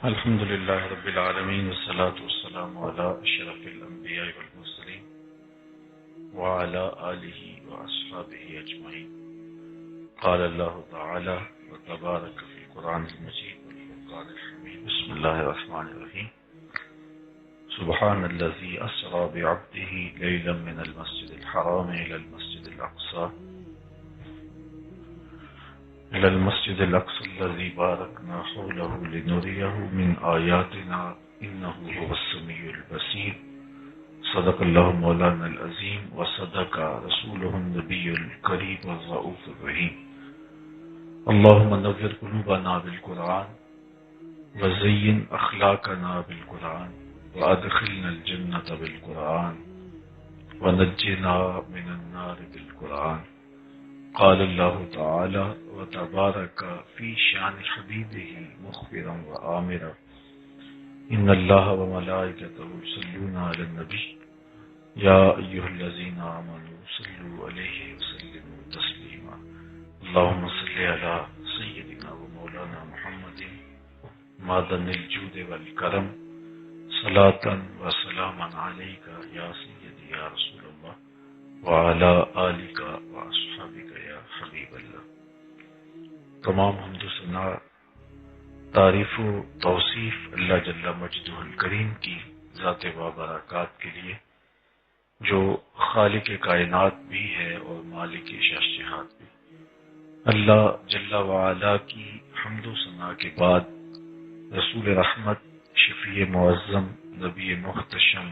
الحمد لله رب العالمين والصلاة والسلام على أشرف الأنبياء والمرسلين وعلى آله وأصحابه أجمعين. قال الله تعالى وتبارك في القرآن المجيد والفرقان الحميد. بسم الله الرحمن الرحيم. سبحان الذي أسرى بعبده ليلا من المسجد الحرام إلى المسجد الأقصى الذي باركنا حوله لنريه من آياتنا إنه هو السميع البصير. صدق الله مولانا العظيم وصدق رسوله النبي الكريم الرؤوف الرحيم. اللهم نور قلوبنا بالقرآن وزين أخلاقنا بالقرآن وأدخلنا الجنة بالقرآن ونجنا من النار بالقرآن. قال الله تعالى وتبارك في شان حبيبه مخبرا وآمرا إن الله وملائكته يصلون على النبي يا أيها الذين آمنوا صلوا عليه وسلموا تسليما. اللهم صل على سيدنا ومولانا محمد معدن الجود والكرم صلاة وسلاما عليك يا سيدي يا رسول الله وعلى آلك وأصحابك يا حبیب اللہ. تمام حمد و ثنا تعریف و توصیف اللہ جل مجدہ الکریم کی ذات بابرکات کے لیے جو خالق کائنات بھی ہے اور مالک شہنشاہات بھی. اللہ جل وعلا کی حمد و ثنا کے بعد رسول رحمت شفیع معظم نبی محتشم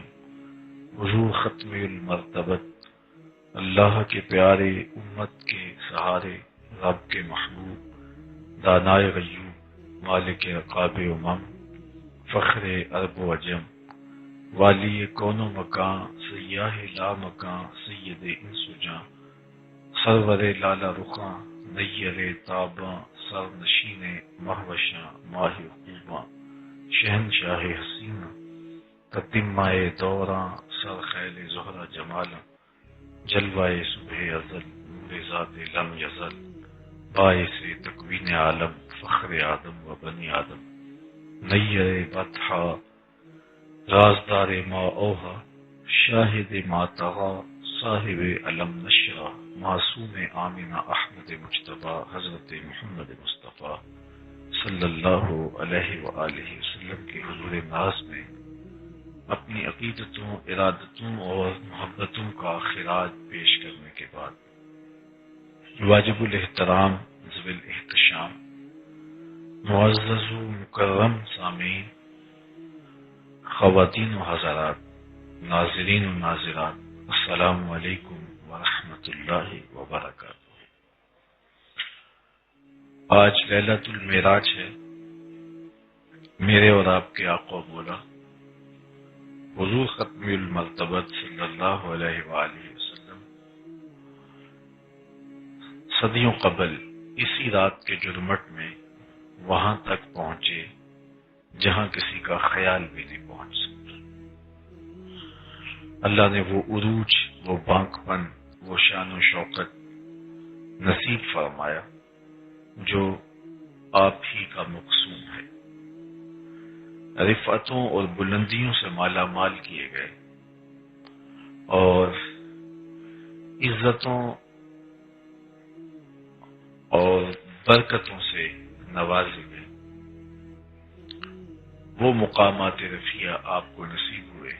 حضور ختم المرتبت اللہ کے پیارے امت کے سہارے رب کے محبوب دانائے غیوب مالک عقاب امم فخر عرب و عجم والی کون و مکان سیاہ لا مکان سید انس و جاں سرور لالا رخاں نیر تاباں سر نشین مہوشاں ماہ عقوباں شہنشاہ حسینہ تتمہ دوراں سر خیل زہرہ جمالاں جلوائے صبح ازل نور ذات لم یزل باعث تکوین عالم فخر آدم و بنی آدم نیر بطحا رازدار ما اوہا شاہد ما طغا صاحب علم نشرہ معصوم آمنہ احمد مجتبی حضرت محمد مصطفیٰ صلی اللہ علیہ وآلہ وسلم کے حضور ناز میں اپنی عقیدتوں ارادتوں اور محبتوں کا خراج پیش کرنے کے بعد واجب الاحترام ذوی الاحتشام معزز و مکرم سامعین خواتین و حضرات ناظرین و ناظرات السلام علیکم ورحمۃ اللہ وبرکاتہ. آج لیلۃ المعراج ہے. میرے اور آپ کے آقا مولا حضور ختم المرتبت صلی اللہ علیہ وآلہ وسلم صدیوں قبل اسی رات کے جرمٹ میں وہاں تک پہنچے جہاں کسی کا خیال بھی نہیں پہنچ سکتا. اللہ نے وہ عروج، وہ بانک پن، وہ شان و شوکت نصیب فرمایا جو آپ ہی کا مقصود ہے. رفعتوں اور بلندیوں سے مالا مال کیے گئے اور عزتوں اور برکتوں سے نوازے گئے. وہ مقامات رفیع آپ کو نصیب ہوئے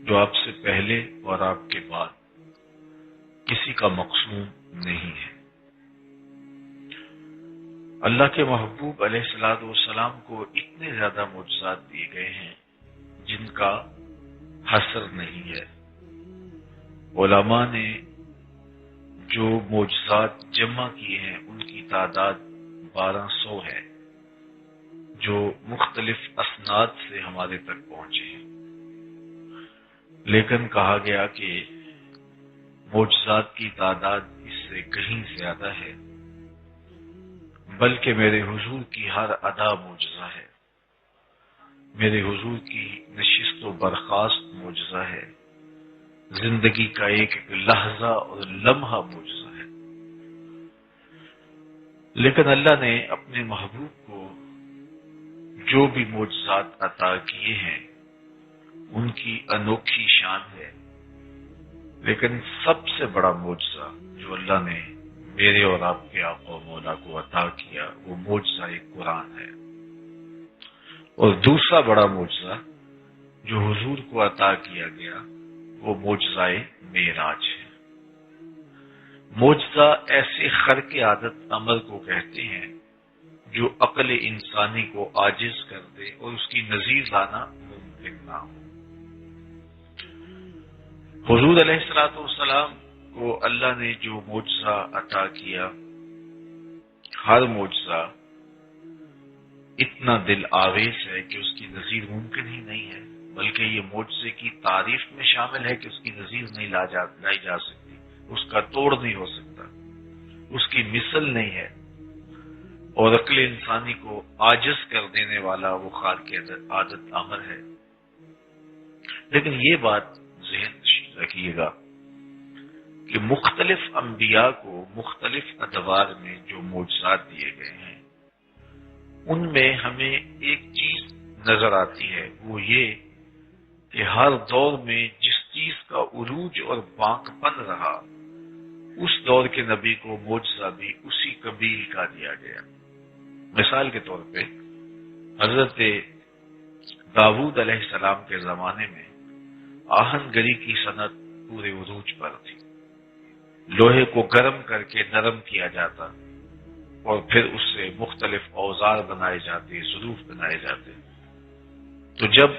جو آپ سے پہلے اور آپ کے بعد کسی کا مقصود نہیں ہے. اللہ کے محبوب علیہ الصلوۃ والسلام کو اتنے زیادہ معجزات دیے گئے ہیں جن کا حصر نہیں ہے. علماء نے جو معجزات جمع کیے ہیں ان کی تعداد 1200 ہے جو مختلف اسناد سے ہمارے تک پہنچے ہیں. لیکن کہا گیا کہ معجزات کی تعداد اس سے کہیں زیادہ ہے، بلکہ میرے حضور کی ہر ادا معجزہ ہے. میرے حضور کی نشست و برخاست معجزہ ہے. زندگی کا ایک ایک لحظہ اور لمحہ معجزہ ہے. لیکن اللہ نے اپنے محبوب کو جو بھی معجزات عطا کیے ہیں ان کی انوکھی شان ہے، لیکن سب سے بڑا معجزہ جو اللہ نے میرے اور آپ کے آقا و مولا کو عطا کیا وہ معجزہ قرآن ہے، اور دوسرا بڑا معجزہ جو حضور کو عطا کیا گیا وہ معجزہ معراج ہے۔ معجزہ ایسے خرق عادت عمل کو کہتے ہیں جو عقل انسانی کو عاجز کر دے اور اس کی نظیر لانا ممکن نہ ہو۔ حضور علیہ الصلوۃ والسلام کو اللہ نے جو معجزہ عطا کیا، ہر معجزہ اتنا دل آویز ہے کہ اس کی نظیر ممکن ہی نہیں ہے، بلکہ یہ معجزے کی تعریف میں شامل ہے کہ اس کی نظیر نہیں لائی جا سکتی، اس کا توڑ نہیں ہو سکتا، اس کی مثل نہیں ہے، اور عقل انسانی کو عاجز کر دینے والا وہ خارق عادت امر ہے۔ لیکن یہ بات ذہن نشین رکھیے گا کہ مختلف انبیاء کو مختلف ادوار میں جو معجزات دیے گئے ہیں ان میں ہمیں ایک چیز نظر آتی ہے، وہ یہ کہ ہر دور میں جس چیز کا عروج اور بانک پن رہا اس دور کے نبی کو معجزہ بھی اسی قبیل کا دیا گیا۔ مثال کے طور پہ حضرت داؤد علیہ السلام کے زمانے میں آہن گری کی صنعت پورے عروج پر تھی، لوہے کو گرم کر کے نرم کیا جاتا اور پھر اس سے مختلف اوزار بنائے جاتے، ظروف بنائے جاتے۔ تو جب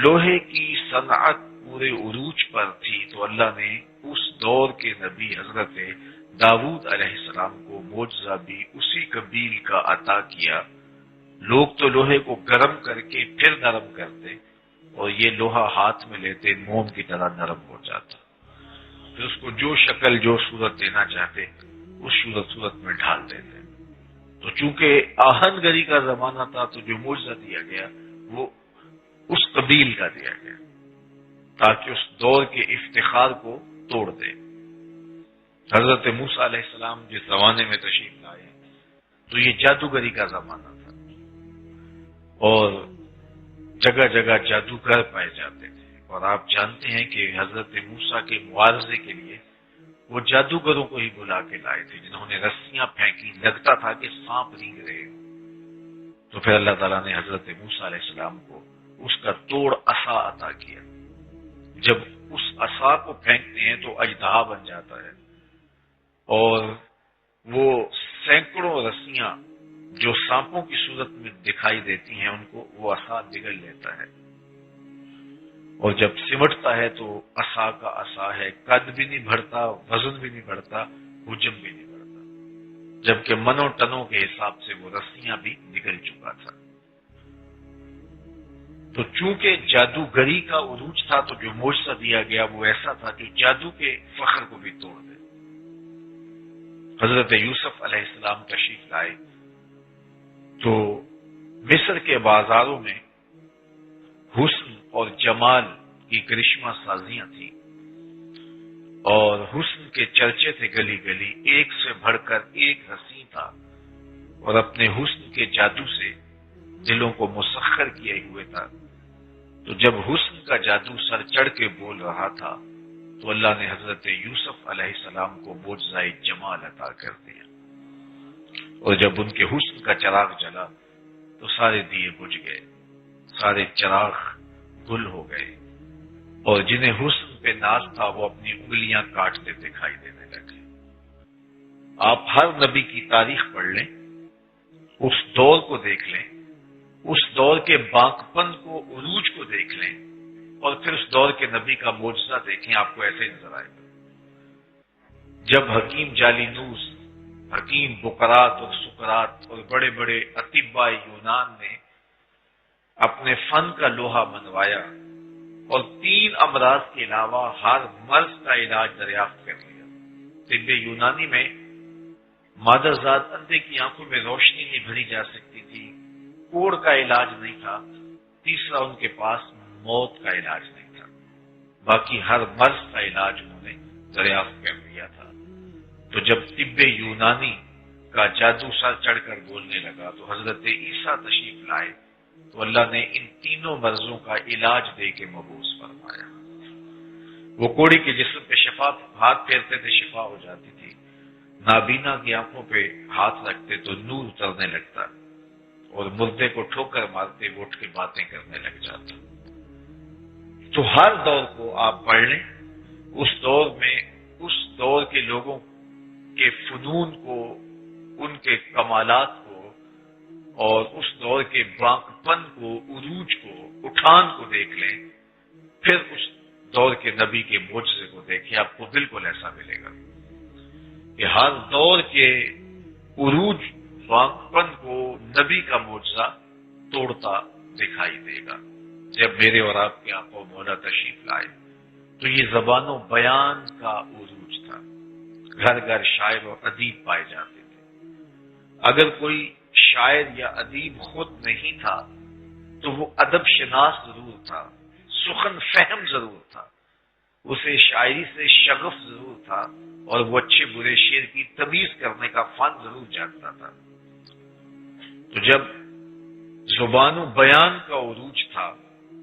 لوہے کی صنعت پورے عروج پر تھی تو اللہ نے اس دور کے نبی حضرت داؤد علیہ السلام کو معجزہ بھی اسی قبیل کا عطا کیا۔ لوگ تو لوہے کو گرم کر کے پھر نرم کرتے اور یہ لوہا ہاتھ میں لیتے موم کی طرح نرم ہو جاتا، پھر اس کو جو شکل جو صورت دینا چاہتے اس صورت میں ڈھال دیتے۔ تو چونکہ آہن گری کا زمانہ تھا تو جو معجزہ دیا گیا وہ اس قبیل کا دیا گیا تاکہ اس دور کے افتخار کو توڑ دے۔ حضرت موسیٰ علیہ السلام جس زمانے میں تشریف لائے تو یہ جادوگری کا زمانہ تھا اور جگہ جگہ جادوگر پائے جاتے تھے، اور آپ جانتے ہیں کہ حضرت موسیٰ کے معاوضے کے لیے وہ جادوگروں کو ہی بلا کے لائے تھے جنہوں نے رسیاں پھینکی، لگتا تھا کہ سانپ رینگ رہے ہو۔ تو پھر اللہ تعالیٰ نے حضرت موسیٰ علیہ السلام کو اس کا توڑ عصا عطا کیا۔ جب اس عصا کو پھینکتے ہیں تو اژدہا بن جاتا ہے اور وہ سینکڑوں رسیاں جو سانپوں کی صورت میں دکھائی دیتی ہیں ان کو وہ عصا بگڑ لیتا ہے، اور جب سمٹتا ہے تو عصا کا عصا ہے، قد بھی نہیں بڑھتا، وزن بھی نہیں بڑھتا، حجم بھی نہیں بڑھتا، جبکہ منوں ٹنوں کے حساب سے وہ رسیاں بھی نکل چکا تھا۔ تو چونکہ جادوگری کا عروج تھا تو جو معجزہ دیا گیا وہ ایسا تھا جو جادو کے فخر کو بھی توڑ دے۔ حضرت یوسف علیہ السلام تشریف لائے تو مصر کے بازاروں میں حسن اور جمال کی کرشمہ سازیاں تھیں اور حسن کے چرچے تھے گلی گلی، ایک سے بڑھ کر ایک حسین تھا اور اپنے حسن کے جادو سے دلوں کو مسخر کیے ہوئے تھا۔ تو جب حسن کا جادو سر چڑھ کے بول رہا تھا تو اللہ نے حضرت یوسف علیہ السلام کو معجزہ جمال عطا کر دیا، اور جب ان کے حسن کا چراغ جلا تو سارے دیے بجھ گئے، سارے چراغ گل ہو گئے، اور جنہیں حسن پہ ناز تھا وہ اپنی انگلیاں کاٹتے دکھائی دینے لگے۔ آپ ہر نبی کی تاریخ پڑھ لیں، اس دور کو دیکھ لیں، اس دور کے بانکپن کو، عروج کو دیکھ لیں، اور پھر اس دور کے نبی کا معجزہ دیکھیں، آپ کو ایسے ہی نظر آئے گا۔ جب حکیم جالینوس، حکیم بقرات اور سقراط اور بڑے بڑے اطباء یونان نے اپنے فن کا لوہا منوایا اور 3 امراض کے علاوہ ہر مرض کا علاج دریافت کر لیا۔ طب یونانی میں مادر ذات اندھے کی آنکھوں میں روشنی نہیں بھری جا سکتی تھی، کوڑ کا علاج نہیں تھا، تیسرا ان کے پاس موت کا علاج نہیں تھا، باقی ہر مرض کا علاج انہوں نے دریافت کر لیا تھا۔ تو جب طب یونانی کا جادو سر چڑھ کر بولنے لگا تو حضرت عیسیٰ تشریف لائے تو اللہ نے ان تینوں مرضوں کا علاج دے کے مبعوث فرمایا۔ وہ کوڑی کے جسم پہ شفا ہاتھ پھیرتے تھے، شفا ہو جاتی تھی، نابینا کی آنکھوں پہ ہاتھ رکھتے تو نور اترنے لگتا، اور مردے کو ٹھوکر مارتے وہ اٹھ کے باتیں کرنے لگ جاتا۔ تو ہر دور کو آپ پڑھ لیں، اس دور میں اس دور کے لوگوں کے فنون کو، ان کے کمالات کو، اور اس دور کے باقپن کو، عروج کو، اٹھان کو دیکھ لیں، پھر اس دور کے نبی کے معجزے کو دیکھیں، آپ کو بالکل ایسا ملے گا کہ ہر دور کے عروج، باقپن کو نبی کا معجزہ توڑتا دکھائی دے گا۔ جب میرے اور آپ کے آقا و مولا تشریف لائے تو یہ زبان و بیان کا عروج تھا، گھر گھر شاعر و ادیب پائے جاتے تھے۔ اگر کوئی شاعر یا ادیب خود نہیں تھا تو وہ ادب شناس ضرور تھا، سخن فہم ضرور تھا، اسے شاعری سے شغف ضرور تھا، اور وہ اچھے برے شعر کی تمیز کرنے کا فن ضرور جانتا تھا۔ تو جب زبان و بیان کا عروج تھا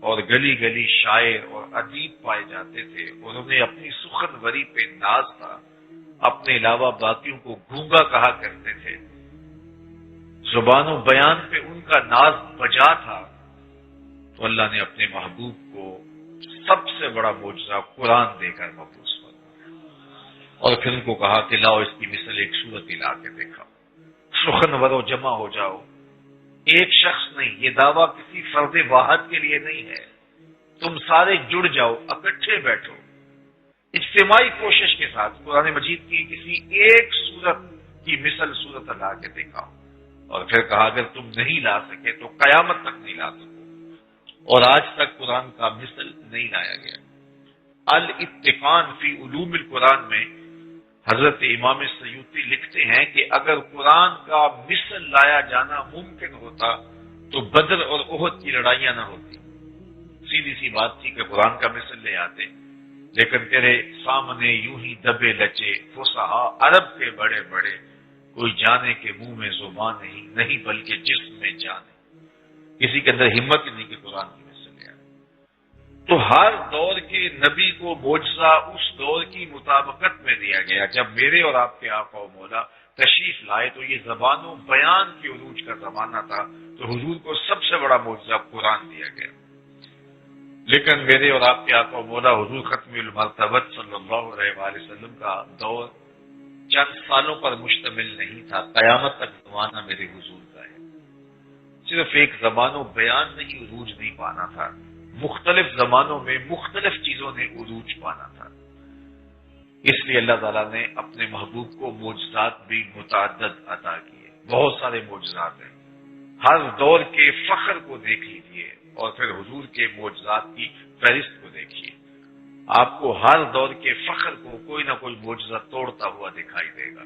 اور گلی گلی شاعر اور ادیب پائے جاتے تھے، اور انہیں اپنی سخن وری پہ ناز تھا، اپنے علاوہ باقیوں کو گونگا کہا کرتے تھے، زبان و بیان پہ ان کا ناز بجا تھا، تو اللہ نے اپنے محبوب کو سب سے بڑا معجزہ قرآن دے کر مبعوث فرمایا، اور پھر ان کو کہا کہ لاؤ اس کی مثل ایک صورت لا کے دیکھاؤ، سخن ورو جمع ہو جاؤ، ایک شخص نہیں، یہ دعویٰ کسی فرد واحد کے لیے نہیں ہے، تم سارے جڑ جاؤ، اکٹھے بیٹھو، اجتماعی کوشش کے ساتھ قرآن مجید کی کسی ایک صورت کی مثل صورت لا کے دیکھاؤ، اور پھر کہا اگر تم نہیں لا سکے تو قیامت تک نہیں لا سکو، اور آج تک قرآن کا مثل نہیں لایا گیا۔ الاتقان فی علوم القرآن میں حضرت امام سیوطی لکھتے ہیں کہ اگر قرآن کا مثل لایا جانا ممکن ہوتا تو بدر اور احد کی لڑائیاں نہ ہوتی۔ سیدھی سی بات تھی کہ قرآن کا مثل لے آتے، لیکن تیرے سامنے یوں ہی دبے لچے فصحا عرب کے بڑے بڑے، کوئی جانے کے منہ میں زبان نہیں بلکہ جسم میں جانے، کسی کے اندر ہمت ہی نہیں کہ قرآن کی مثل لے آئے۔ تو ہر دور کے نبی کو معجزہ اس دور کی مطابقت میں دیا گیا۔ جب میرے اور آپ کے آقا و مولا تشریف لائے تو یہ زبان و بیان کے عروج کا زمانہ تھا، تو حضور کو سب سے بڑا معجزہ قرآن دیا گیا۔ لیکن میرے اور آپ کے آقا و مولا حضور ختم المرتبت صلی اللہ علیہ وآلہ وسلم کا دور چند سالوں پر مشتمل نہیں تھا، قیامت تک زمانہ میرے حضور کا ہے۔ صرف ایک زبان و بیان نہیں عروج نہیں پانا تھا، مختلف زمانوں میں مختلف چیزوں نے عروج پانا تھا۔ اس لیے اللہ تعالیٰ نے اپنے محبوب کو معجزات بھی متعدد عطا کیے، بہت سارے معجزات ہیں۔ ہر دور کے فخر کو دیکھ لیجیے اور پھر حضور کے معجزات کی فہرست کو دیکھیے، آپ کو ہر دور کے فخر کو کوئی نہ کوئی معجزہ توڑتا ہوا دکھائی دے گا۔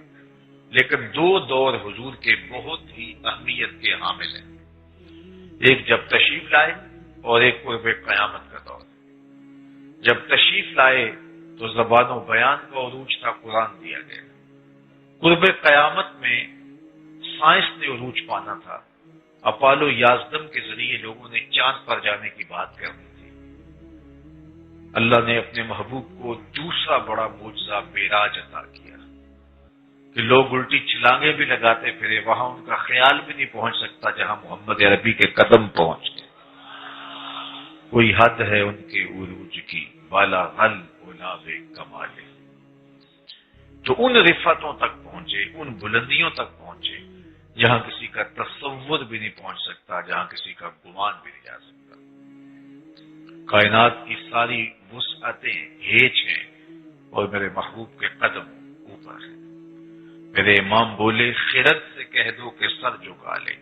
لیکن دو دور حضور کے بہت ہی اہمیت کے حامل ہیں، ایک جب تشریف لائے اور ایک قرب قیامت کا دور۔ جب تشریف لائے تو زبان و بیان کا عروج تھا، قرآن دیا گیا۔ قرب قیامت میں سائنس نے عروج پانا تھا، اپالو 11 کے ذریعے لوگوں نے چاند پر جانے کی بات کرنی تھی۔ اللہ نے اپنے محبوب کو دوسرا بڑا معجزہ معراج عطا کیا کہ لوگ الٹی چھلانگیں بھی لگاتے پھرے، وہاں ان کا خیال بھی نہیں پہنچ سکتا جہاں محمد عربی کے قدم پہنچ گئے۔ کوئی حد ہے ان کے عروج کی، بالا غل غلاب کمال، تو ان رفتوں تک پہنچے، ان بلندیوں تک پہنچے جہاں کسی کا تصور بھی نہیں پہنچ سکتا، جہاں کسی کا گمان بھی نہیں جا سکتا۔ کائنات کی ساری وسعتیں ہیچ ہیں اور میرے محبوب کے قدم اوپر ہیں۔ میرے امام بولے خرد سے کہہ دو کہ سر جھکا لے،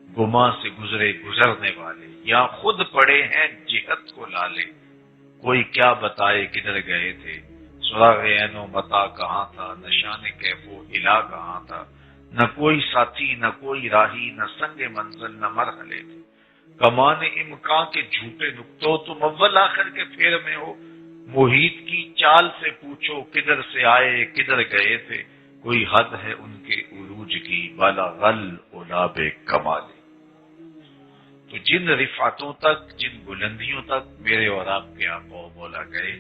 گما سے گزرے گزرنے والے، یا خود پڑے ہیں جہت کو لالے، کوئی کیا بتائے کدھر گئے تھے، سراغ عین و متا کہاں تھا، نشان کیف و الا کہاں تھا، نہ کوئی ساتھی نہ کوئی راہی، نہ سنگ منزل نہ مرحلے تھے، کمان امکان کے جھوٹے نقطوں، تم اول آخر کے پھیر میں ہو، محیط کی چال سے پوچھو کدھر سے آئے کدھر گئے تھے، کوئی حد ہے ان کے عروج کی، بالا غل اولاب کمال۔ تو تو جن رفعتوں تک، جن بلندیوں تک میرے اور آپ کے آقا و مولا گئے،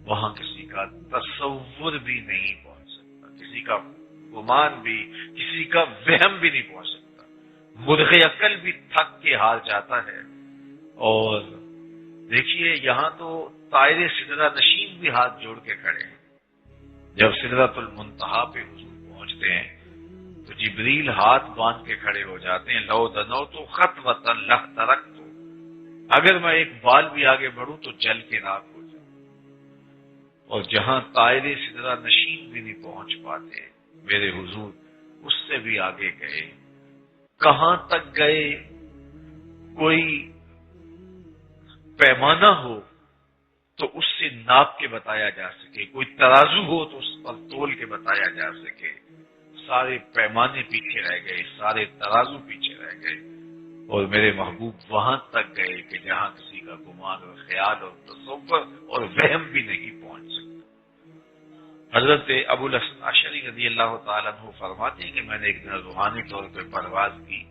وہاں کسی کا تصور بھی نہیں پہنچ سکتا، کسی کا گمان بھی، کسی کا وہم بھی نہیں پہنچ سکتا۔ مرغ عقل بھی تھک کے ہار جاتا ہے۔ اور دیکھیے یہاں تو طائر سدرہ نشین بھی ہاتھ جوڑ کے کھڑے ہیں۔ جب سدرۃ المنتہا پہ حضور پہنچتے ہیں تو جبریل ہاتھ باندھ کے کھڑے ہو جاتے ہیں، لو دنو تو خط وطن لہ ترک تو، اگر میں ایک بال بھی آگے بڑھوں تو جل کے راکھ ہو جاؤں۔ اور جہاں طائر سدرہ نشین بھی نہیں پہنچ پاتے میرے حضور اس سے بھی آگے گئے۔ کہاں تک گئے؟ کوئی پیمانہ ہو تو اس سے ناپ کے بتایا جا سکے، کوئی ترازو ہو تو اس پر تول کے بتایا جا سکے۔ سارے پیمانے پیچھے رہ گئے، سارے ترازو پیچھے رہ گئے، اور میرے محبوب وہاں تک گئے کہ جہاں کسی کا گمان اور خیال اور تصور اور وہم بھی نہیں پہنچ سکتا۔ حضرت ابو الحسن عشری رضی اللہ تعالیٰ عنہ فرماتے ہیں کہ میں نے ایک دن روحانی طور پہ پرواز کی،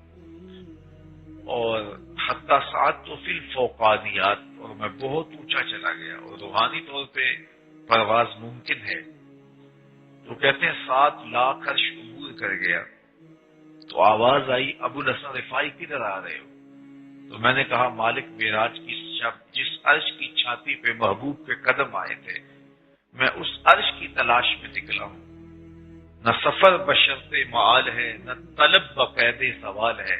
اور حتی سعادت تو فی الفوقانیات، اور میں بہت اونچا چلا گیا، اور روحانی طور پہ پرواز ممکن ہے۔ تو کہتے ہیں 7 لاکھ عرش عبور کر گیا، تو آواز آئی ابو الحسن رفاعی کدھر آ رہے ہو؟ تو میں نے کہا مالک معراج کی شب جس عرش کی چھاتی پہ محبوب کے قدم آئے تھے، میں اس عرش کی تلاش میں نکلا ہوں۔ نہ سفر بشرط معال ہے، نہ طلب بقید سوال ہے،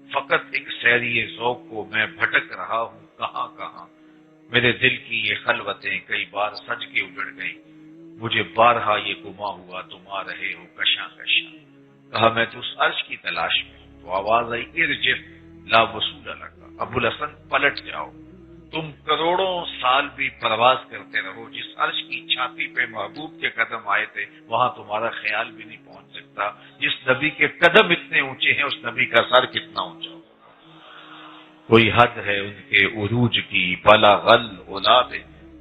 فقط ایک سیری ذوق کو میں بھٹک رہا ہوں کہاں کہاں۔ میرے دل کی یہ خلوتیں کئی بار سج کے اجڑ گئیں، مجھے بارہا یہ گما ہوا تم آ رہے ہو کشاں کشاں۔ کہا میں تو اس عرش کی تلاش میں ہوں۔ تو آواز آئی ارجع لا وصول لک، ابو الحسن پلٹ جاؤ، تم کروڑوں سال بھی پرواز کرتے رہو، جس عرش کی چھاتی پہ محبوب کے قدم آئے تھے وہاں تمہارا خیال بھی نہیں پہنچ سکتا۔ جس نبی کے قدم اتنے اونچے ہیں اس نبی کا سر کتنا اونچا ہوگا؟ کوئی حد ہے ان کے عروج کی، بلغ العلا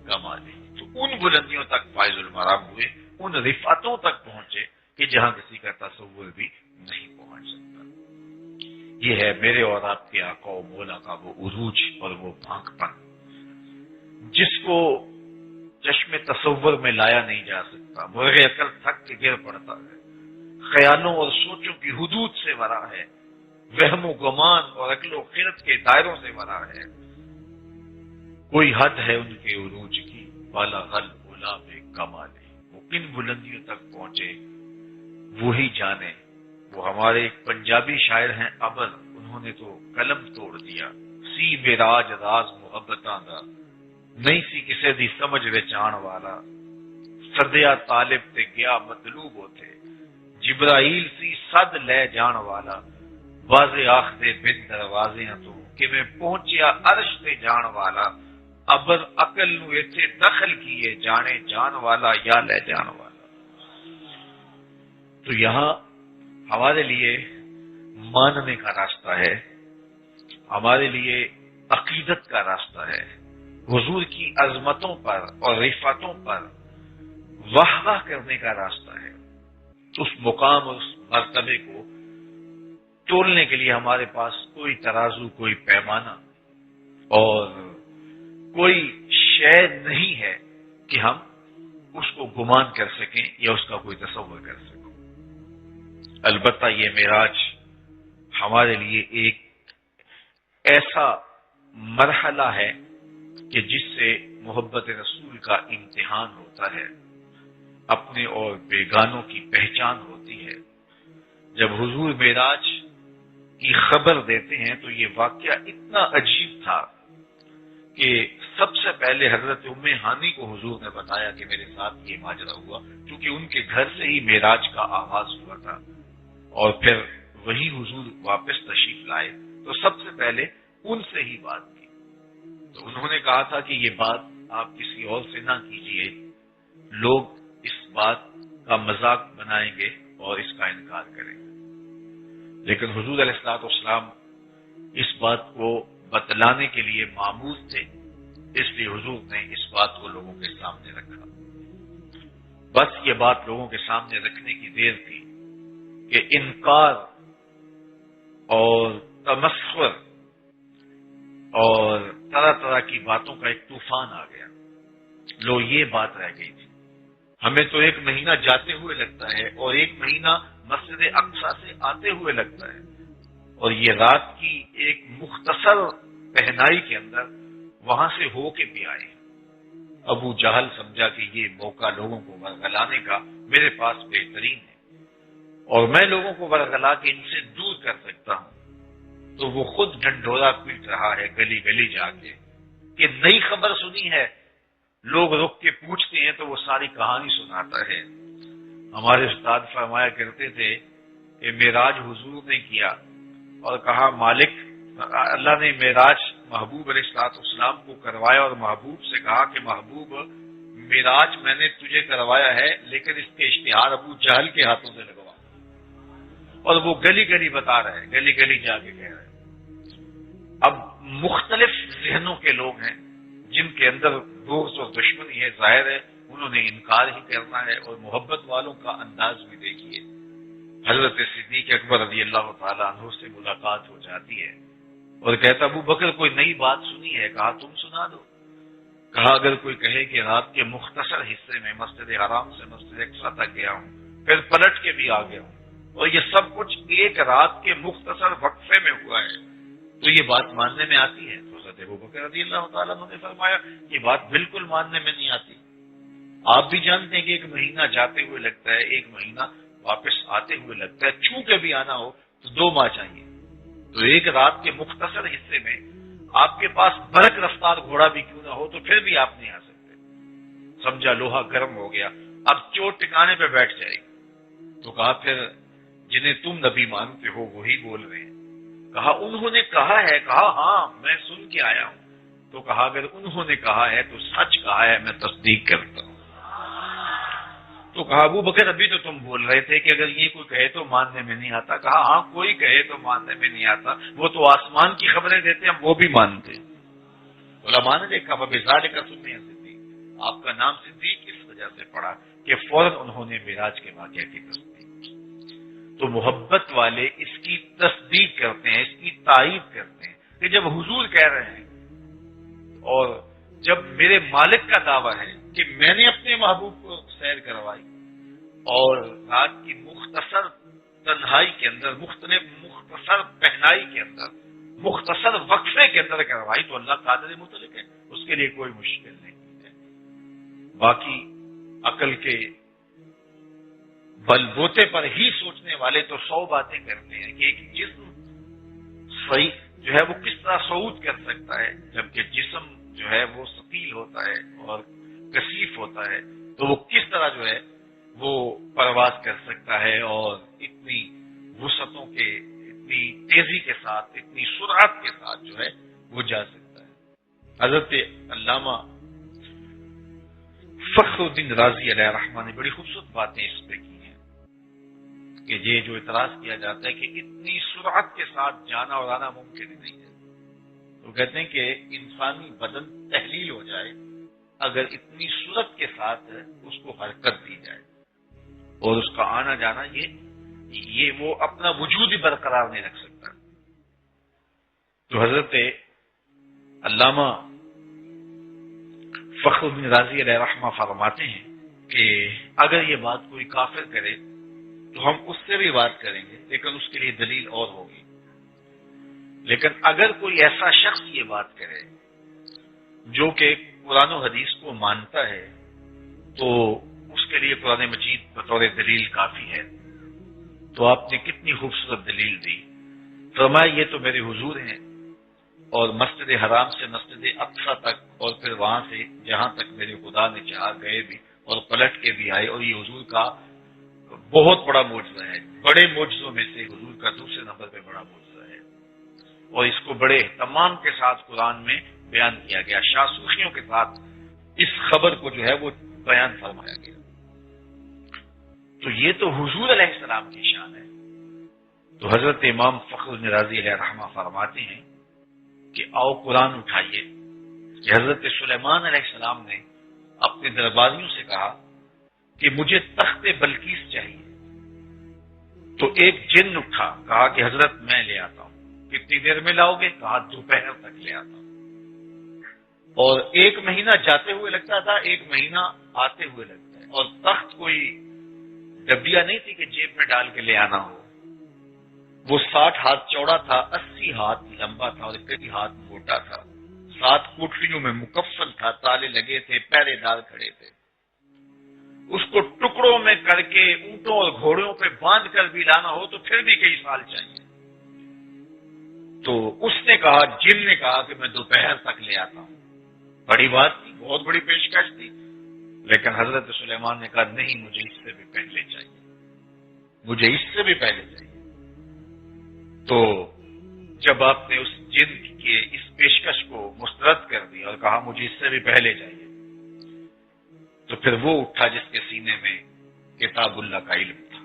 کمالہ۔ تو ان بلندیوں تک فائز المرام ہوئے، ان رفعتوں تک پہنچے کہ جہاں کسی کا تصور بھی نہیں پہنچ سکتا۔ یہ ہے میرے اور آپ کے آقا و مولا کا وہ عروج اور وہ بھانک پن جس کو چشم تصور میں لایا نہیں جا سکتا۔ مرغ عقل تھک کے گر پڑتا ہے، خیالوں اور سوچوں کی حدود سے ورا ہے، وہم و گمان اور عقل و خرد کے دائروں سے ورا ہے۔ کوئی حد ہے ان کے عروج کی، بالغ العلا کمال۔ وہ کن بلندیوں تک پہنچے وہی جانے۔ وہ ہمارے ایک پنجابی شاعر ہیں ابل، انہوں نے تو قلم توڑ دیا، سی میراج راز محبتاں دا، نہیں سی کسے دی سمجھ وچ آن والا، سدیا طالب تے گیا مطلوب ہوتے، جبرائیل سی صد لے جان والا، واضح آخ دے بن دروازیاں تو کہ میں پہنچیا عرش تے جان والا، ابر عقل نو ایتھے دخل کیے، جانے جان والا یا لے جان والا۔ تو یہاں ہمارے لیے ماننے کا راستہ ہے، ہمارے لیے عقیدت کا راستہ ہے، حضور کی عظمتوں پر اور رفعتوں پر واہ واہ کرنے کا راستہ ہے۔ اس مقام اور اس مرتبے کو تولنے کے لیے ہمارے پاس کوئی ترازو، کوئی پیمانہ اور کوئی شے نہیں ہے کہ ہم اس کو گمان کر سکیں یا اس کا کوئی تصور کر سکیں۔ البتہ یہ معراج ہمارے لیے ایک ایسا مرحلہ ہے کہ جس سے محبت رسول کا امتحان ہوتا ہے، اپنے اور بیگانوں کی پہچان ہوتی ہے۔ جب حضور معراج کی خبر دیتے ہیں تو یہ واقعہ اتنا عجیب تھا کہ سب سے پہلے حضرت ام ہانی کو حضور نے بتایا کہ میرے ساتھ یہ ماجرا ہوا، کیونکہ ان کے گھر سے ہی معراج کا آغاز ہوا تھا، اور پھر وہی حضور واپس تشریف لائے تو سب سے پہلے ان سے ہی بات کی۔ تو انہوں نے کہا تھا کہ یہ بات آپ کسی اور سے نہ کیجیے، لوگ اس بات کا مذاق بنائیں گے اور اس کا انکار کریں گے۔ لیکن حضور علیہ الصلوۃ والسلام اس بات کو بتلانے کے لیے معمور تھے، اس لیے حضور نے اس بات کو لوگوں کے سامنے رکھا۔ بس یہ بات لوگوں کے سامنے رکھنے کی دیر تھی کہ انکار اور تمسخر اور طرح طرح کی باتوں کا ایک طوفان آ گیا. لو یہ بات رہ گئی تھی. ہمیں تو ایک مہینہ جاتے ہوئے لگتا ہے اور ایک مہینہ مسجد اقصی سے آتے ہوئے لگتا ہے، اور یہ رات کی ایک مختصر پہنائی کے اندر وہاں سے ہو کے بھی آئے. ابو جہل سمجھا کہ یہ موقع لوگوں کو ورگلانے کا میرے پاس بہترین ہے اور میں لوگوں کو ورگلا کے ان سے دور کر سکتا ہوں. تو وہ خود ڈھنڈورا پیٹ رہا ہے گلی گلی جا کے کہ نئی خبر سنی ہے. لوگ رک کے پوچھتے ہیں تو وہ ساری کہانی سناتا ہے. ہمارے استاد فرمایا کرتے تھے کہ معراج حضور نے کیا اور کہا مالک اللہ نے معراج محبوب علیہ الصلوۃ والسلام کو کروایا اور محبوب سے کہا کہ محبوب معراج میں نے تجھے کروایا ہے لیکن اس کے اشتہار ابو جہل کے ہاتھوں سے لگوا. اور وہ گلی گلی بتا رہے ہیں، گلی گلی جا کے کہہ رہے ہیں. اب مختلف ذہنوں کے لوگ ہیں جن کے اندر بغض اور دشمنی ہے، ظاہر ہے انہوں نے انکار ہی کرنا ہے. اور محبت والوں کا انداز بھی دیکھیے. حضرت صدیق اکبر رضی اللہ تعالیٰ عنہ سے ملاقات ہو جاتی ہے اور کہتا ابو بکر کوئی نئی بات سنی ہے؟ کہا تم سنا دو. کہا اگر کوئی کہے کہ رات کے مختصر حصے میں مسجد حرام سے مسجد اقصی تک گیا ہوں پھر پلٹ کے بھی آ گیا ہوں اور یہ سب کچھ ایک رات کے مختصر وقفے میں ہوا ہے تو یہ بات ماننے میں آتی ہے؟ تو حضرت ابو بکر رضی اللہ تعالیٰ عنہ نے فرمایا یہ بات بالکل ماننے میں نہیں آتی. آپ بھی جانتے ہیں کہ ایک مہینہ جاتے ہوئے لگتا ہے، ایک مہینہ واپس آتے ہوئے لگتا ہے. چونکہ بھی آنا ہو تو 2 ماہ چاہیے. تو ایک رات کے مختصر حصے میں آپ کے پاس برق رفتار گھوڑا بھی کیوں نہ ہو تو پھر بھی آپ نہیں آ سکتے. سمجھا لوہا گرم ہو گیا، اب چوٹ ٹکانے پہ بیٹھ جائے گی. تو کہا پھر جنہیں تم نبی مانتے ہو وہی بول رہے ہیں. کہا انہوں نے کہا ہے؟ کہا ہاں میں سن کے آیا ہوں. تو کہا اگر انہوں نے کہا ہے تو سچ کہا ہے، میں تصدیق کرتا ہوں. تو کہا ابو بکر ابھی تو تم بول رہے تھے کہ اگر یہ کوئی کہے تو ماننے میں نہیں آتا. کہا ہاں کوئی کہے تو ماننے میں نہیں آتا، وہ تو آسمان کی خبریں دیتے ہم وہ بھی مانتے. علماء نے دیکھا بزاد کا سننے صدیق، آپ کا نام صدیق اس وجہ سے پڑا کہ فوراً انہوں نے معراج کے واقعہ کی تصدیق کی. تو محبت والے اس کی تصدیق کرتے ہیں، اس کی تائید کرتے ہیں کہ جب حضور کہہ رہے ہیں اور جب میرے مالک کا دعویٰ ہے کہ میں نے اپنے محبوب کو سیر کروائی اور رات کی مختصر تنہائی کے اندر، مختصر پہنائی کے اندر، مختصر وقفے کے اندر کروائی، تو اللہ قادر مطلق ہے، اس کے لیے کوئی مشکل نہیں ہے. باقی عقل کے بل بوتے پر ہی سوچنے والے تو 100 باتیں کرتے ہیں کہ ایک جسم صحیح جو ہے وہ کس طرح صعود کر سکتا ہے، جبکہ جسم جو ہے وہ ثقیل ہوتا ہے اور کثیف ہوتا ہے، تو وہ کس طرح جو ہے وہ پرواز کر سکتا ہے اور اتنی وسعتوں کے، اتنی تیزی کے ساتھ، اتنی سرعت کے ساتھ جو ہے وہ جا سکتا ہے. حضرت علامہ فخر الدین رازی علیہ رحمہ نے بڑی خوبصورت باتیں اس پہ کی ہیں کہ یہ جو اعتراض کیا جاتا ہے کہ اتنی سرعت کے ساتھ جانا اور آنا ممکن ہی نہیں ہے. وہ کہتے ہیں کہ انسانی بدن تحلیل ہو جائے اگر اتنی سرعت کے ساتھ اس کو حرکت دی جائے اور اس کا آنا جانا یہ وہ اپنا وجود ہی برقرار نہیں رکھ سکتا. تو حضرت علامہ فخر الدین رازی علیہ رحمہ فرماتے ہیں کہ اگر یہ بات کوئی کافر کرے تو ہم اس سے بھی بات کریں گے لیکن اس کے لیے دلیل اور ہوگی. لیکن اگر کوئی ایسا شخص یہ بات کرے جو کہ قرآن و حدیث کو مانتا ہے تو اس کے لیے قرآن مجید بطور دلیل کافی ہے. تو آپ نے کتنی خوبصورت دلیل دی. فرمایا یہ تو میرے حضور ہیں اور مسجد حرام سے مسجد اقصی تک اور پھر وہاں سے جہاں تک میرے خدا نے چاہا گئے بھی اور پلٹ کے بھی آئے، اور یہ حضور کا بہت بڑا معجزہ ہے. بڑے معجزوں میں سے حضور کا دوسرے نمبر پہ بڑا معجزہ ہے اور اس کو بڑے اہتمام کے ساتھ قرآن میں بیان کیا گیا. شاسوخیوں کے ساتھ اس خبر کو جو ہے وہ بیان فرمایا گیا. تو یہ تو حضور علیہ السلام کی شان ہے. تو حضرت امام فخر الدین رازی علیہ رحمہ فرماتے ہیں کہ آؤ قرآن اٹھائیے کہ حضرت سلیمان علیہ السلام نے اپنے درباریوں سے کہا کہ مجھے تخت بلقیس چاہیے. تو ایک جن اٹھا، کہا کہ حضرت میں لے آتا ہوں. کتنی دیر میں لاؤ گے؟ کہا دوپہر تک لے آتا ہوں. اور 1 مہینہ جاتے ہوئے لگتا تھا، 1 مہینہ آتے ہوئے لگتا ہے، اور تخت کوئی ڈبیا نہیں تھی کہ جیب میں ڈال کے لے آنا ہو، وہ 60 ہاتھ چوڑا تھا، 80 ہاتھ لمبا تھا اور کئی ہاتھ موٹا تھا، 7 کوٹریوں میں مکفل تھا، تالے لگے تھے، پہرے دار کھڑے تھے۔ اس کو ٹکڑوں میں کر کے اونٹوں اور گھوڑوں پہ باندھ کر بھی لانا ہو تو پھر بھی کئی سال چاہیے۔ تو اس نے کہا، جن نے کہا کہ میں دوپہر تک لے آتا ہوں۔ بڑی بات تھی، بہت بڑی پیشکش تھی، لیکن حضرت سلیمان نے کہا نہیں، مجھے اس سے بھی پہلے چاہیے، مجھے اس سے بھی پہلے چاہیے۔ تو جب آپ نے اس جن کے اس پیشکش کو مسترد کر دیا اور کہا مجھے اس سے بھی پہلے چاہیے، تو پھر وہ اٹھا جس کے سینے میں کتاب اللہ کا علم تھا،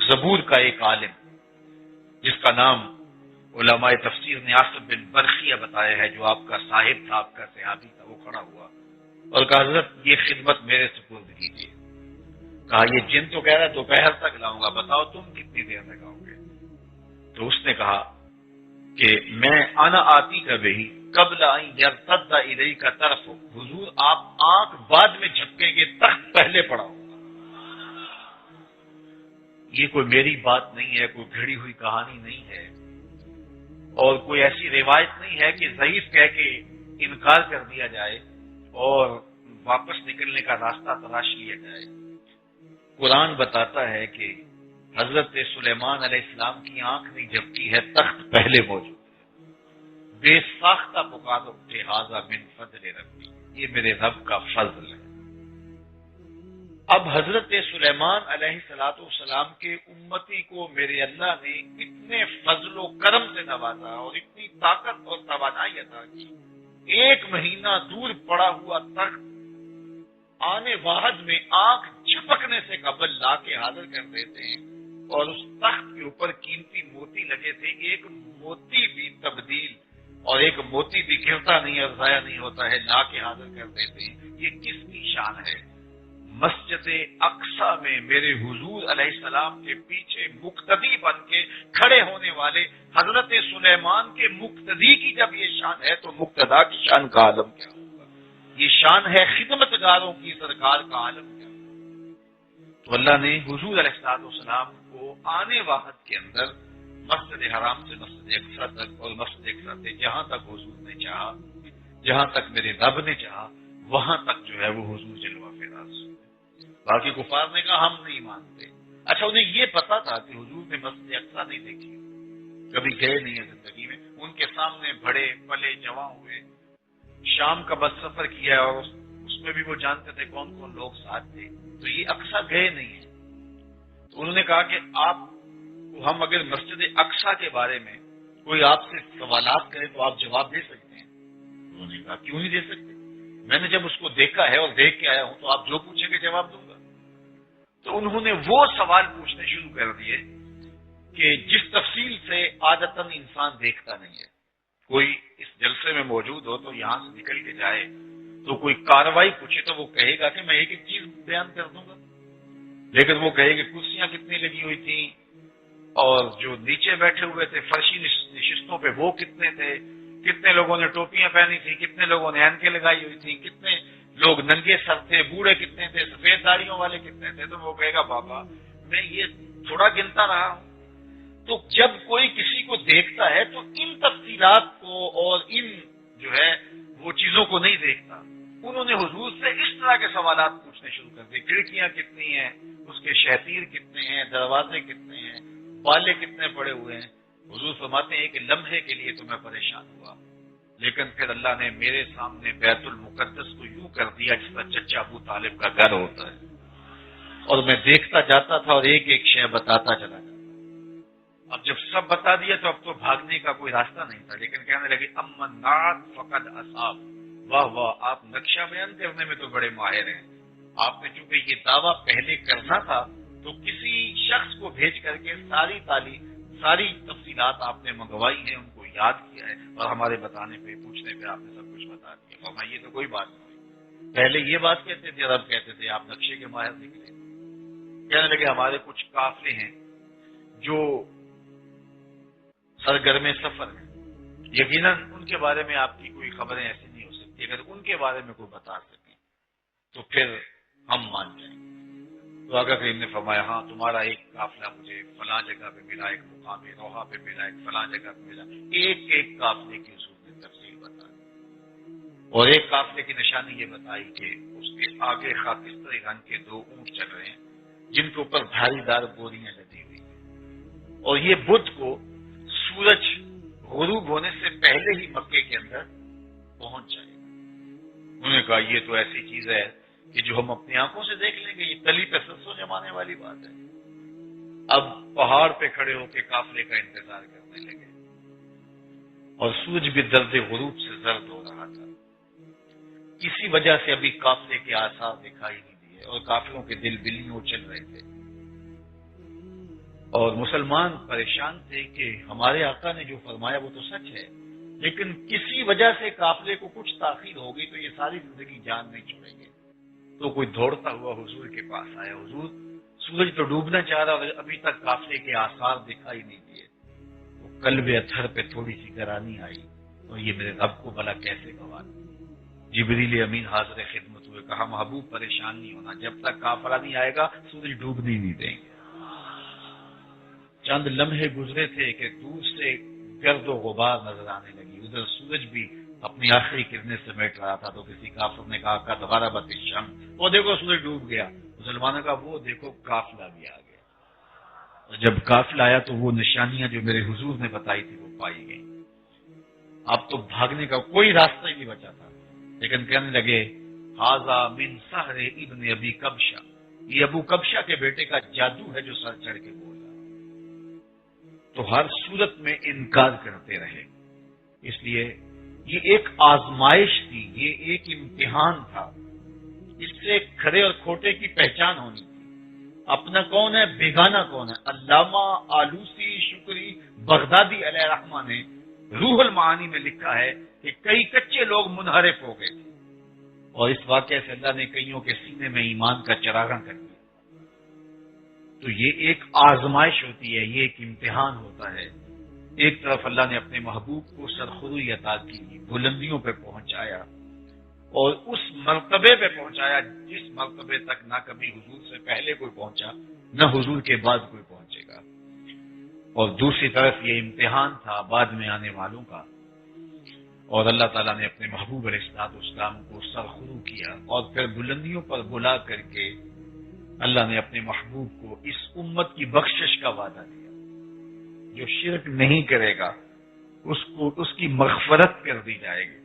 زبور کا ایک عالم جس کا نام علماء تفسیر نے آصف بن برخیہ بتایا ہے، جو آپ کا صاحب تھا، آپ کا صحابی تھا، وہ کھڑا ہوا اور کہا حضرت یہ خدمت میرے سپرد کیجیے۔ کہا یہ جن تو کہہ رہا ہے دوپہر تک لاؤں گا، بتاؤ تم کتنی دیر میں لاؤ گے؟ تو اس نے کہا کہ میں انا آتی کا بھی قبل ان یرتد الیک کا طرف، حضور آپ آنکھ بعد میں جھپکیں گے، تخت پہلے پڑا ہوگا۔ یہ کوئی میری بات نہیں ہے، کوئی گھڑی ہوئی کہانی نہیں ہے، اور کوئی ایسی روایت نہیں ہے کہ ضعیف کہہ کے انکار کر دیا جائے اور واپس نکلنے کا راستہ تلاش لیا جائے۔ قرآن بتاتا ہے کہ حضرت سلیمان علیہ السلام کی آنکھ نہیں جھپکی ہے، تخت پہلے موجود ہے۔ بے ساختہ پکار اٹھے، ھذا من فضل ربی، یہ میرے رب کا فضل ہے۔ اب حضرت سلیمان علیہ السلام کے امتی کو میرے اللہ نے اتنے فضل و کرم سے نوازا اور اتنی طاقت اور توانائی عطا کی، 1 مہینہ دور پڑا ہوا تخت آنے واحد میں آنکھ جھپکنے سے قبل لا کے حاضر کر دیتے ہیں، اور اس تخت کے اوپر قیمتی موتی لگے تھے، ایک موتی بھی تبدیل اور ایک موتی بھی گرتا نہیں اور ضائع نہیں ہوتا ہے، لا کے حاضر کر دیتے ہیں۔ یہ کس کی شان ہے؟ مسجد اقصی میں میرے حضور علیہ السلام کے پیچھے مقتدی بن کے کھڑے ہونے والے حضرت سلیمان کے مقتدی کی جب یہ شان ہے تو مقتدا کی شان کا عالم کیا ہوگا؟ یہ شان ہے خدمتگاروں کی، سرکار کا عالم کیا ہوگا؟ تو اللہ نے حضور علیہ السلام کو آنے واحد کے اندر مسجد حرام سے مسجد اقصی تک اور مسجد اقصی سے جہاں تک حضور نے چاہا، جہاں تک میرے رب نے چاہا، وہاں تک جو ہے وہ حضور جلوہ فراز۔ باقی کفار نے کہا ہم نہیں مانتے۔ اچھا، انہیں یہ پتا تھا کہ حضور نے مسجد اقصی نہیں دیکھی، کبھی گئے نہیں ہیں زندگی میں، ان کے سامنے بڑے پلے جوان ہوئے، شام کا بس سفر کیا اور اس میں بھی وہ جانتے تھے کون کون لوگ ساتھ تھے، تو یہ اقصی گئے نہیں ہیں۔ تو انہوں نے کہا کہ ہم اگر مسجد اقصی کے بارے میں کوئی آپ سے سوالات کرے تو آپ جواب دے سکتے ہیں؟ انہوں نے کہا کیوں نہیں دے سکتے، میں نے جب اس کو دیکھا ہے اور دیکھ کے آیا ہوں تو آپ جو پوچھیں گے جواب دوں گا۔ تو انہوں نے وہ سوال پوچھنے شروع کر دیے کہ جس تفصیل سے عادتاً انسان دیکھتا نہیں ہے۔ کوئی اس جلسے میں موجود ہو تو یہاں سے نکل کے جائے تو کوئی کارروائی پوچھے تو وہ کہے گا کہ میں ایک ایک چیز بیان کر دوں گا، لیکن وہ کہے کہ کرسیاں کتنی لگی ہوئی تھیں اور جو نیچے بیٹھے ہوئے تھے فرشی نشستوں پہ وہ کتنے تھے، کتنے لوگوں نے ٹوپیاں پہنی تھی، کتنے لوگوں نے اینکیں لگائی ہوئی تھیں، کتنے لوگ ننگے سر تھے، بوڑھے کتنے تھے، سفید داڑھیوں والے کتنے تھے، تو وہ کہے گا بابا میں یہ تھوڑا گنتا رہا ہوں۔ تو جب کوئی کسی کو دیکھتا ہے تو ان تفصیلات کو اور ان جو ہے وہ چیزوں کو نہیں دیکھتا۔ انہوں نے حضور سے اس طرح کے سوالات پوچھنے شروع کر دیے، کھڑکیاں کتنی ہیں، اس کے شہتیر کتنے ہیں، دروازے کتنے ہیں، بالے کتنے پڑے ہوئے ہیں۔ حضور فرماتے ہیں کہ لمحے کے لیے تو میں پریشان ہوا، لیکن پھر اللہ نے میرے سامنے بیت المقدس کو یوں کر دیا جس طرح چچا ابو طالب کا گھر ہوتا ہے، اور میں دیکھتا جاتا تھا اور ایک ایک شے بتاتا چلا جاتا۔ اب جب سب بتا دیا تو اب تو بھاگنے کا کوئی راستہ نہیں تھا، لیکن کہنے لگے امنات فقد اصاب، واہ واہ آپ نقشہ بیان کرنے میں تو بڑے ماہر ہیں، آپ نے چونکہ یہ دعویٰ پہلے کرنا تھا تو کسی شخص کو بھیج کر کے ساری تفصیلات آپ نے منگوائی ہیں، ان کو یاد کیا ہے، اور ہمارے بتانے پہ پوچھنے پہ آپ نے سب کچھ بتا دیا۔ فرمایا یہ تو کوئی بات نہیں، پہلے یہ بات کہتے تھے اور اب کہتے تھے آپ نقشے کے ماہر نکلے۔ کہنے لگے ہمارے کچھ قافلے ہیں جو سرگرم سفر ہیں، یقیناً ان کے بارے میں آپ کی کوئی خبریں ایسی نہیں ہو سکتی کہ اگر ان کے بارے میں کوئی بتا سکیں تو پھر ہم مان جائیں گے۔ تو آقا کریم نے فرمایا ہاں تمہارا ایک قافلہ مجھے فلاں جگہ پہ ملا، ایک مقام روحا پہ ملا، ایک فلاں جگہ پہ ملا، ایک ایک قافلے کی حضور نے تفصیل بتا دی، اور ایک قافلے کی نشانی یہ بتائی کہ اس کے آگے خاکستری رنگ کے 2 اونٹ چل رہے ہیں جن کے اوپر بھاری دار بوریاں لدی ہوئی ہیں، اور یہ بدھ کو سورج غروب ہونے سے پہلے ہی مکے کے اندر پہنچ جائے گا۔ انہوں نے کہا یہ تو ایسی چیز ہے کہ جو ہم اپنی آنکھوں سے دیکھ لیں گے، یہ تلی پہ سرسوں جمانے والی بات ہے۔ اب پہاڑ پہ کھڑے ہو کے قافلے کا انتظار کرنے لگے، اور سورج بھی درد غروب سے زرد ہو رہا تھا، کسی وجہ سے ابھی قافلے کے آثار دکھائی نہیں دیے، اور کافروں کے دل بلیوں چل رہے تھے، اور مسلمان پریشان تھے کہ ہمارے آقا نے جو فرمایا وہ تو سچ ہے، لیکن کسی وجہ سے قافلے کو کچھ تاخیر ہوگی تو یہ ساری زندگی جان نہیں چھوڑیں گے۔ تو کوئی دوڑتا ہوا حضور کے پاس آیا، حضور سورج تو ڈوبنا چاہ رہا اور ابھی تک قافلے کے آثار دکھائی نہیں دیے۔ تو قلب اطہر پہ تھوڑی سی گرانی آئی، اور یہ میرے رب کو بھلا کیسے گوارا۔ جبریل امین حاضر خدمت ہوئے، کہا محبوب پریشان نہیں ہونا، جب تک قافلہ نہیں آئے گا سورج ڈوبنے نہیں دیں گے۔ چند لمحے گزرے تھے کہ دور سے گرد و غبار نظر آنے لگی، ادھر سورج بھی اپنی آخری کرنیں سمیٹ رہا تھا، تو کسی کافر نے کہا کہ دوبارہ بتشم، وہ دیکھو سورج ڈوب گیا۔ مسلمانوں کا وہ دیکھو قافلہ بھی آ گیا، اور جب قافلہ آیا تو وہ نشانیاں جو میرے حضور نے بتائی تھی وہ پائی گئی۔ اب تو بھاگنے کا کوئی راستہ ہی نہیں بچا تھا، لیکن کہنے لگے ھذا من سحر ابن ابی کبشہ، یہ ابو کبشہ کے بیٹے کا جادو ہے جو سر چڑھ کے بولا۔ تو ہر صورت میں انکار کرتے رہے، اس لیے یہ ایک آزمائش تھی، یہ ایک امتحان تھا، اس سے کھڑے اور کھوٹے کی پہچان ہونی تھی، اپنا کون ہے بیگانہ کون ہے۔ علامہ آلوسی شکری بغدادی علیہ رحمہ نے روح المعانی میں لکھا ہے کہ کئی کچے لوگ منحرف ہو گئے تھے، اور اس واقعے سے اللہ نے کئیوں کے سینے میں ایمان کا چراغاں کر دیا۔ تو یہ ایک آزمائش ہوتی ہے، یہ ایک امتحان ہوتا ہے۔ ایک طرف اللہ نے اپنے محبوب کو سرخروئی عطا کی، بلندیوں پہ پہنچایا، اور اس مرتبے پہ پہنچایا جس مرتبے تک نہ کبھی حضور سے پہلے کوئی پہنچا، نہ حضور کے بعد کوئی پہنچے گا۔ اور دوسری طرف یہ امتحان تھا بعد میں آنے والوں کا، اور اللہ تعالیٰ نے اپنے محبوب علیہ السلام کو سرخرو کیا، اور پھر بلندیوں پر بلا کر کے اللہ نے اپنے محبوب کو اس امت کی بخشش کا وعدہ دیا، جو شرک نہیں کرے گا اس کی مغفرت کر دی جائے گی۔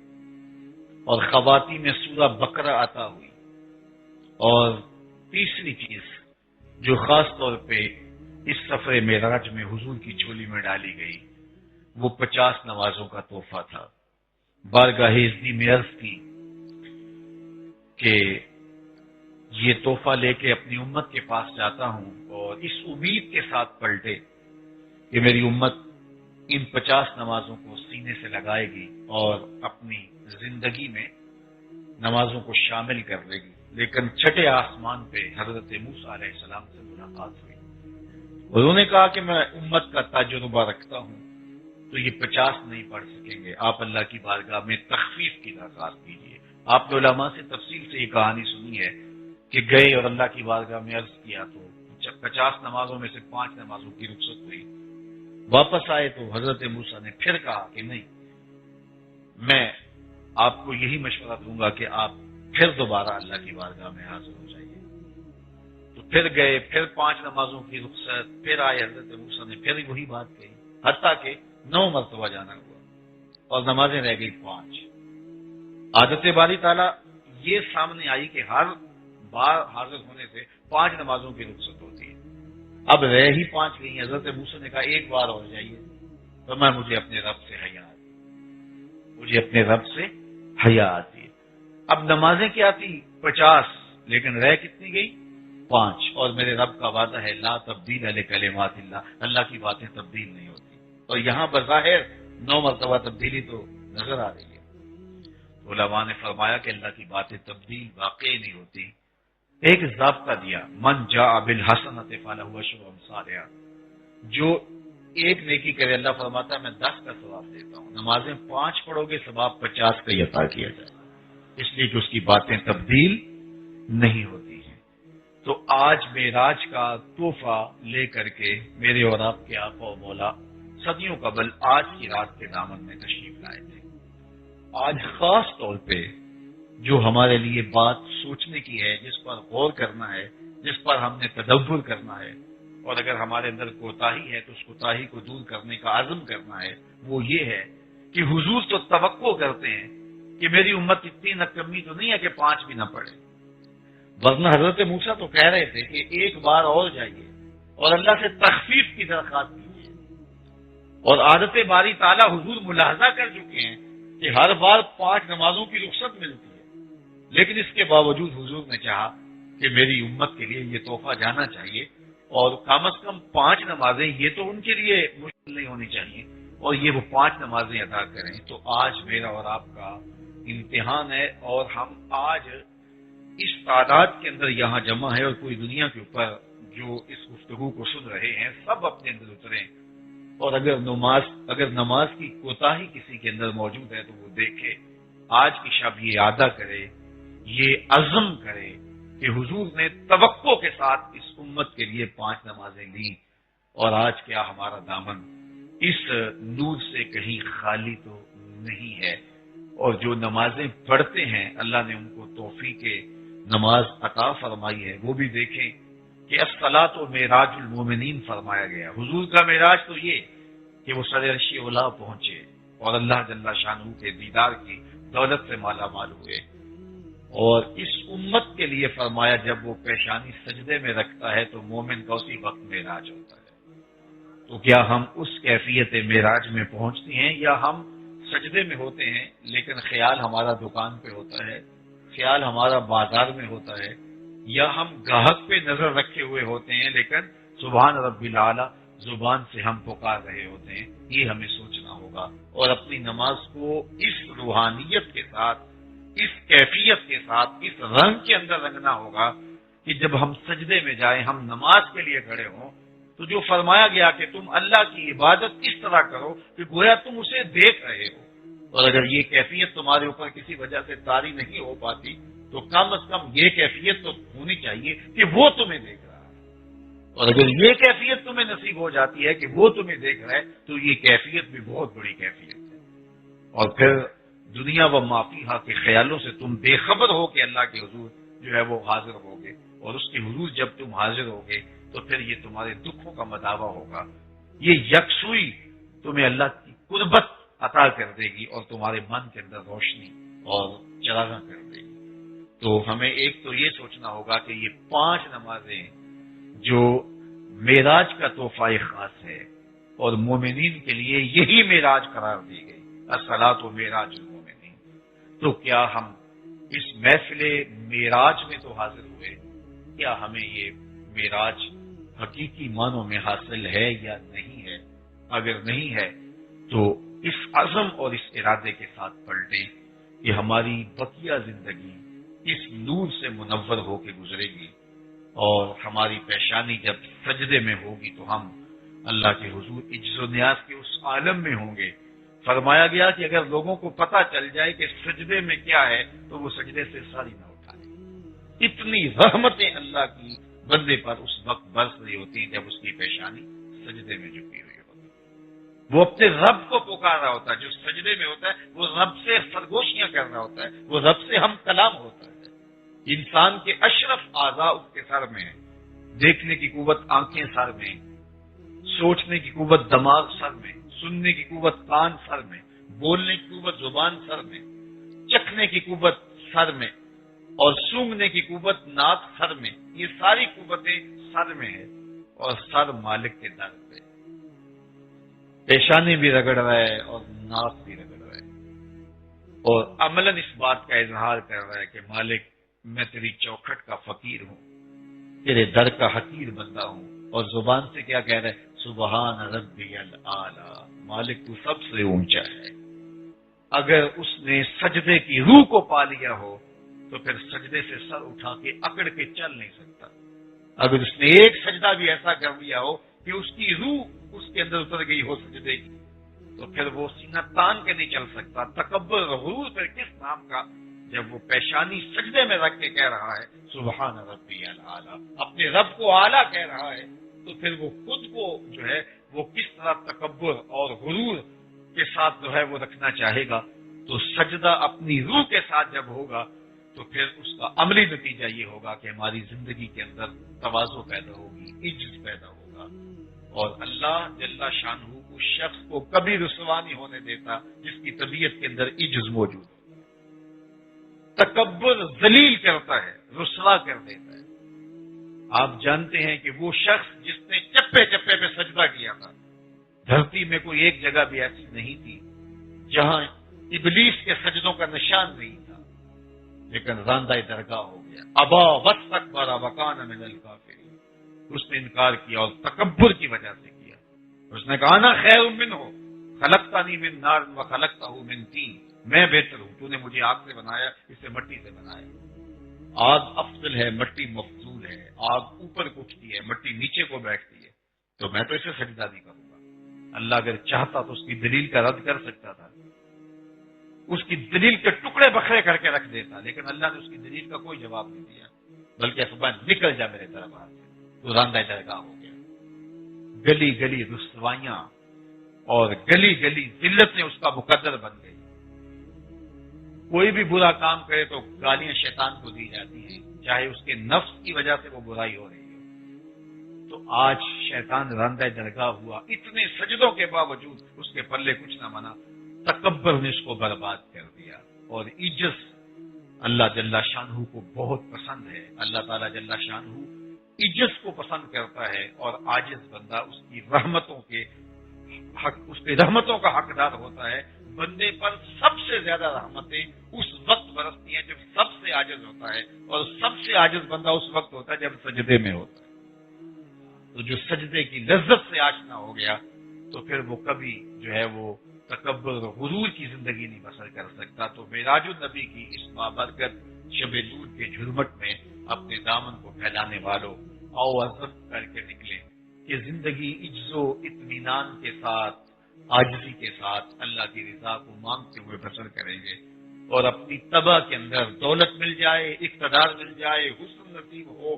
اور خواتین میں سورہ بقرہ عطا ہوئی۔ اور تیسری چیز جو خاص طور پہ اس سفر معراج میں حضور کی جھولی میں ڈالی گئی وہ 50 نمازوں کا تحفہ تھا۔ بارگاہ ازدی میں عرض کی کہ یہ تحفہ لے کے اپنی امت کے پاس جاتا ہوں، اور اس امید کے ساتھ پلٹے کہ میری امت ان 50 نمازوں کو سینے سے لگائے گی اور اپنی زندگی میں نمازوں کو شامل کر لے گی۔ لیکن چھٹے آسمان پہ حضرت موسیٰ علیہ السلام سے ملاقات ہوئی، انہوں نے کہا کہ میں امت کا تجربہ رکھتا ہوں تو یہ 50 نہیں پڑھ سکیں گے، آپ اللہ کی بارگاہ میں تخفیف کی درخواست کیجیے۔ آپ نے علماء سے تفصیل سے یہ کہانی سنی ہے کہ گئے اور اللہ کی بارگاہ میں عرض کیا تو 50 نمازوں میں سے 5 نمازوں کی رخصت ہوئی۔ واپس آئے تو حضرت موسیٰ نے پھر کہا کہ نہیں، میں آپ کو یہی مشورہ دوں گا کہ آپ پھر دوبارہ اللہ کی بارگاہ میں حاضر ہو جائیے۔ تو پھر گئے، پھر 5 نمازوں کی رخصت، پھر آئے حضرت موسیٰ نے پھر وہی بات کہی، حتیٰ کہ 9 مرتبہ جانا ہوا اور نمازیں رہ گئی 5۔ عادت باری تعالیٰ یہ سامنے آئی کہ ہر بار حاضر ہونے سے 5 نمازوں کی رخصت ہوتی ہے، اب رہ ہی 5 گئی۔ حضرت موسیٰ نے کہا ایک بار اور جائیے، تو میں مجھے اپنے رب سے حیا آتی، مجھے اپنے رب سے حیا آتی ہے۔ اب نمازیں کیا تھی 50، لیکن رہ کتنی گئی 5، اور میرے رب کا وعدہ ہے لا تبدیل لکلمات اللہ، اللہ کی باتیں تبدیل نہیں ہوتی، اور یہاں بظاہر 9 مرتبہ تبدیلی تو نظر آ رہی ہے۔ علماء نے فرمایا کہ اللہ کی باتیں تبدیل واقعی نہیں ہوتی۔ ایک ضابطہ دیا، من جاء بالحسنۃ فلہ عشر امثالها، جو ایک نیکی کرے اللہ فرماتا ہے میں 10 کا ثواب دیتا ہوں، نمازیں 5 پڑھو گے ثواب 50 کا ہی عطا کیا جائے۔ اس لیے کہ اس کی باتیں تبدیل نہیں ہوتی ہیں۔ تو آج معراج کا تحفہ لے کر کے میرے اور آپ کے آقا و مولا صدیوں قبل آج کی رات کے دامن میں تشریف لائے تھے۔ آج خاص طور پہ جو ہمارے لیے بات سوچنے کی ہے، جس پر غور کرنا ہے، جس پر ہم نے تدبر کرنا ہے، اور اگر ہمارے اندر کوتاہی ہے تو اس کوتاہی کو دور کرنے کا عزم کرنا ہے، وہ یہ ہے کہ حضور تو توقع کرتے ہیں کہ میری امت اتنی نکمی تو نہیں ہے کہ 5 بھی نہ پڑے، ورنہ حضرت موسیٰ تو کہہ رہے تھے کہ ایک بار اور جائیے اور اللہ سے تخفیف کی درخواست کیجیے، اور عادت باری تعالیٰ حضور ملاحظہ کر چکے ہیں کہ ہر بار 5 نمازوں کی رخصت ملتی ہے، لیکن اس کے باوجود حضور نے چاہا کہ میری امت کے لیے یہ تحفہ جانا چاہیے، اور کم از کم 5 نمازیں یہ تو ان کے لیے مشکل نہیں ہونی چاہیے، اور یہ وہ 5 نمازیں ادا کریں۔ تو آج میرا اور آپ کا امتحان ہے، اور ہم آج اس تعداد کے اندر یہاں جمع ہے، اور پوری دنیا کے اوپر جو اس گفتگو کو سن رہے ہیں سب اپنے اندر اتریں، اور اگر نماز کی کوتاہی کسی کے اندر موجود ہے تو وہ دیکھے، آج کی شب یہ ادا کرے، یہ عزم کرے کہ حضور نے توقع کے ساتھ اس امت کے لیے 5 نمازیں لیں، اور آج کیا ہمارا دامن اس نور سے کہیں خالی تو نہیں ہے، اور جو نمازیں پڑھتے ہیں اللہ نے ان کو توفیق نماز عطا فرمائی ہے، وہ بھی دیکھیں کہ الصلاۃ و معراج المومنین فرمایا گیا۔ حضور کا معراج تو یہ کہ وہ سر عرش اولا پہنچے اور اللہ جل شانہ کے دیدار کی دولت سے مالا مال ہوئے، اور اس امت کے لیے فرمایا جب وہ پیشانی سجدے میں رکھتا ہے تو مومن کا اسی وقت معراج ہوتا ہے۔ تو کیا ہم اس کیفیت معراج میں پہنچتے ہیں، یا ہم سجدے میں ہوتے ہیں لیکن خیال ہمارا دکان پہ ہوتا ہے، خیال ہمارا بازار میں ہوتا ہے، یا ہم گاہک پہ نظر رکھے ہوئے ہوتے ہیں لیکن سبحان رب العالی زبان سے ہم پکار رہے ہوتے ہیں؟ یہ ہمیں سوچنا ہوگا، اور اپنی نماز کو اس روحانیت کے ساتھ، اس کیفیت کے ساتھ، اس رنگ کے اندر رنگنا ہوگا کہ جب ہم سجدے میں جائیں، ہم نماز کے لیے کھڑے ہوں، تو جو فرمایا گیا کہ تم اللہ کی عبادت اس طرح کرو کہ گویا تم اسے دیکھ رہے ہو، اور اگر یہ کیفیت تمہارے اوپر کسی وجہ سے طاری نہیں ہو پاتی تو کم از کم یہ کیفیت تو ہونی چاہیے کہ وہ تمہیں دیکھ رہا ہے، اور اگر یہ کیفیت تمہیں نصیب ہو جاتی ہے کہ وہ تمہیں دیکھ رہا ہے تو یہ کیفیت بھی بہت بڑی کیفیت ہے، اور پھر دنیا و معافیہا کے خیالوں سے تم بے خبر ہو کہ اللہ کے حضور جو ہے وہ حاضر ہوگے، اور اس کے حضور جب تم حاضر ہوگے تو پھر یہ تمہارے دکھوں کا مداوع ہوگا، یہ یکسوئی تمہیں اللہ کی قربت عطا کر دے گی اور تمہارے من کے اندر روشنی اور چراغاں کر دے گی۔ تو ہمیں ایک تو یہ سوچنا ہوگا کہ یہ 5 نمازیں جو معراج کا تحفہ خاص ہے، اور مومنین کے لیے یہی معراج قرار دی گئی، الصلاۃ و معراج المومنین، تو کیا ہم اس محفل معراج میں تو حاضر ہوئے؟ کیا ہمیں یہ معراج حقیقی معنوں میں حاصل ہے یا نہیں ہے؟ اگر نہیں ہے تو اس عزم اور اس ارادے کے ساتھ پلٹیں کہ ہماری بقیہ زندگی اس نور سے منور ہو کے گزرے گی، اور ہماری پیشانی جب سجدے میں ہوگی تو ہم اللہ کے حضور عجز و نیاز کے اس عالم میں ہوں گے۔ فرمایا گیا کہ اگر لوگوں کو پتہ چل جائے کہ سجدے میں کیا ہے تو وہ سجدے سے سر ہی نہ اٹھائیں، اتنی رحمتیں اللہ کی بندے پر اس وقت برس رہی ہوتی ہیں جب اس کی پیشانی سجدے میں جھکی ہوئی ہوتی ہے، وہ اپنے رب کو پکار رہا ہوتا ہے، جو سجدے میں ہوتا ہے وہ رب سے سرگوشیاں کر رہا ہوتا ہے، وہ رب سے ہم کلام ہوتا ہے۔ انسان کے اشرف اعضاء اس کے سر میں ہیں، دیکھنے کی قوت آنکھیں سر میں، سوچنے کی قوت دماغ سر میں، سننے کی قوت کان سر میں، بولنے کی قوت زبان سر میں، چکھنے کی قوت سر میں، اور سونگھنے کی قوت ناک سر میں، یہ ساری قوتیں سر میں ہیں، اور سر مالک کے در پہ، پیشانی بھی رگڑ رہا ہے اور ناک بھی رگڑ رہا ہے، اور عملاً اس بات کا اظہار کر رہا ہے کہ مالک میں تیری چوکھٹ کا فقیر ہوں، تیرے در کا حقیر بندہ ہوں، اور زبان سے کیا کہہ رہا ہے؟ سبحان ربی الاعلی، مالک تو سب سے اونچا ہے۔ اگر اس نے سجدے کی روح کو پا لیا ہو تو پھر سجدے سے سر اٹھا کے اکڑ کے چل نہیں سکتا، اگر اس نے ایک سجدہ بھی ایسا کر لیا ہو کہ اس کی روح اس کے اندر اتر گئی ہو سجدے کی، تو پھر وہ سینہ تان کے نہیں چل سکتا۔ تکبر غرور پھر کس نام کا جب وہ پیشانی سجدے میں رکھ کے کہہ رہا ہے سبحان ربی الاعلیٰ، اپنے رب کو اعلیٰ کہہ رہا ہے، تو پھر وہ خود کو جو ہے وہ کس طرح تکبر اور غرور کے ساتھ جو ہے وہ رکھنا چاہے گا. تو سجدہ اپنی روح کے ساتھ جب ہوگا تو پھر اس کا عملی نتیجہ یہ ہوگا کہ ہماری زندگی کے اندر تواضع پیدا ہوگی، عجز پیدا ہوگا. اور اللہ جل شانہ اس شخص کو کبھی رسوا نہیں ہونے دیتا جس کی طبیعت کے اندر عجز موجود ہو. تکبر ذلیل کرتا ہے، رسوا کر دیتا ہے. آپ جانتے ہیں کہ وہ شخص جس نے چپے چپے پہ سجدہ کیا تھا، دھرتی میں کوئی ایک جگہ بھی ایسی نہیں تھی جہاں ابلیس کے سجدوں کا نشان نہیں تھا، لیکن راندہ درگاہ ہو گیا. ابا واستکبر وکان من الکافرین، اس نے انکار کیا اور تکبر کی وجہ سے کیا. اس نے کہا انا خیر منہ خلقتنی من نار وخلقتہ من طین، میں بہتر ہوں، تو نے مجھے آگ سے بنایا، اسے مٹی سے بنایا. آگ افضل ہے، مٹی مفضول ہے. آگ اوپر کو اٹھتی ہے، مٹی نیچے کو بیٹھتی ہے، تو میں تو اسے سجدہ نہیں کروں گا. اللہ اگر چاہتا تو اس کی دلیل کا رد کر سکتا تھا، اس کی دلیل کے ٹکڑے بکھرے کر کے رکھ دیتا، لیکن اللہ نے اس کی دلیل کا کوئی جواب نہیں دیا، بلکہ فرمایا نکل جا میرے دربار سے. تو راندہ درگاہ ہو گیا. گلی گلی رسوائیاں اور گلی گلی ذلتیں اس کا مقدر بن گئی. کوئی بھی برا کام کرے تو گالیاں شیطان کو دی جاتی ہیں، چاہے اس کے نفس کی وجہ سے وہ برائی ہو رہی ہے. تو آج شیطان راندہ درگاہ ہوا، اتنے سجدوں کے باوجود اس کے پلے کچھ نہ بنا. تکبر نے اس کو برباد کر دیا. اور عجز اللہ جل شانہ کو بہت پسند ہے. اللہ تعالیٰ جل شانہ عجز کو پسند کرتا ہے، اور عاجز بندہ اس کی رحمتوں کے حق، اس کے رحمتوں کا حقدار ہوتا ہے. بندے پر سب سے زیادہ رحمتیں اس وقت برستی ہیں جب سب سے عاجز ہوتا ہے، اور سب سے عاجز بندہ اس وقت ہوتا ہے جب سجدے میں ہوتا ہے. تو جو سجدے کی لذت سے آشنا ہو گیا تو پھر وہ کبھی جو ہے وہ تکبر و غرور کی زندگی نہیں بسر کر سکتا. تو معراج النبی کی اس بابرکت شب نور کے جھرمٹ میں اپنے دامن کو پھیلانے والوں آؤ عزم کر کے نکلے کہ زندگی عجز و اطمینان کے ساتھ، عاجزی کے ساتھ اللہ کی رضا کو مانگتے ہوئے بسر کریں گے. اور اپنی طبع کے اندر دولت مل جائے، اقتدار مل جائے، حسن نصیب ہو،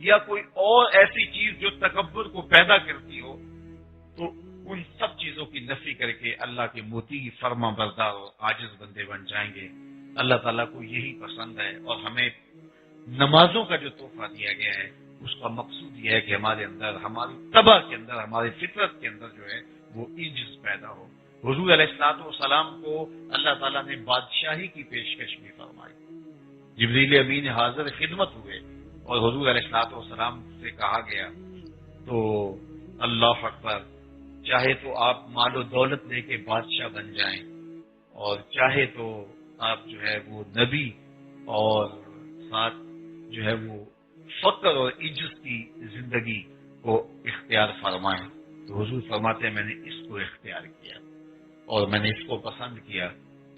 یا کوئی اور ایسی چیز جو تکبر کو پیدا کرتی ہو، تو ان سب چیزوں کی نفی کر کے اللہ کے موتی فرما بردار اور عاجز بندے بن جائیں گے. اللہ تعالیٰ کو یہی پسند ہے. اور ہمیں نمازوں کا جو تحفہ دیا گیا ہے اس کا مقصود یہ ہے کہ ہمارے اندر، ہماری طبع کے اندر، ہماری فطرت کے اندر جو ہے وہ عجز پیدا ہو. حضور علیہ الصلوۃ والسلام کو اللہ تعالیٰ نے بادشاہی کی پیشکش بھی فرمائی. جبریل امین حاضر خدمت ہوئے اور حضور علیہ الصلوۃ والسلام سے کہا گیا تو اللہ اکبر، چاہے تو آپ مال و دولت لے کے بادشاہ بن جائیں، اور چاہے تو آپ جو ہے وہ نبی اور ساتھ جو ہے وہ فقر اور عجز کی زندگی کو اختیار فرمائیں. تو حضور فرماتے ہیں میں نے اس کو اختیار کیا اور میں نے اس کو پسند کیا.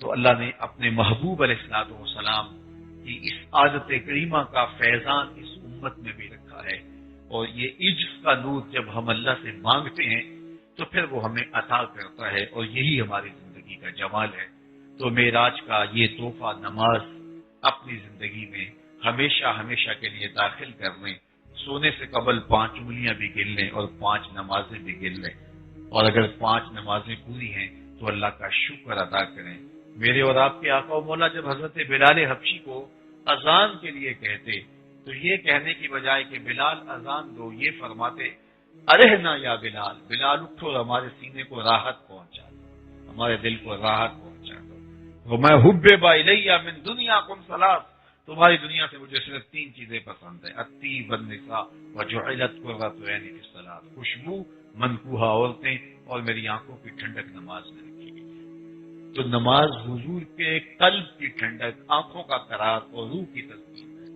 تو اللہ نے اپنے محبوب علیہ الصلوۃ والسلام کی اس عادت کریمہ کا فیضان اس امت میں بھی رکھا ہے. اور یہ عجز کا نور جب ہم اللہ سے مانگتے ہیں تو پھر وہ ہمیں عطا کرتا ہے، اور یہی ہماری زندگی کا جمال ہے. تو معراج کا یہ تحفہ نماز اپنی زندگی میں ہمیشہ ہمیشہ کے لیے داخل کر لیں. سونے سے قبل 5 انگلیاں بھی گن لیں اور 5 نمازیں بھی گن لیں. اور اگر 5 نمازیں پوری ہیں تو اللہ کا شکر ادا کریں. میرے اور آپ کے آقا و مولا جب حضرت بلال حبشی کو اذان کے لیے کہتے تو یہ کہنے کی بجائے کہ بلال اذان دو، یہ فرماتے ارہنا یا بلال، بلال اٹھو اور ہمارے سینے کو راحت پہنچا دو، ہمارے دل کو راحت پہنچا دو. وَمَا حُبِّبَ إِلَيَّ مِن دُنْيَاكُمْ ثَلَاثٌ، تمہاری دنیا سے مجھے صرف 3 چیزیں پسند ہیں، الطیب والنساء وجعلت قرۃ عینی فی الصلاۃ، خوشبو، منکوحہ عورتیں، اور میری آنکھوں کی ٹھنڈک نماز میں رکھی گئی ہے. تو نماز حضور کے قلب کی ٹھنڈک، آنکھوں کا قرار اور روح کی تسکین ہے.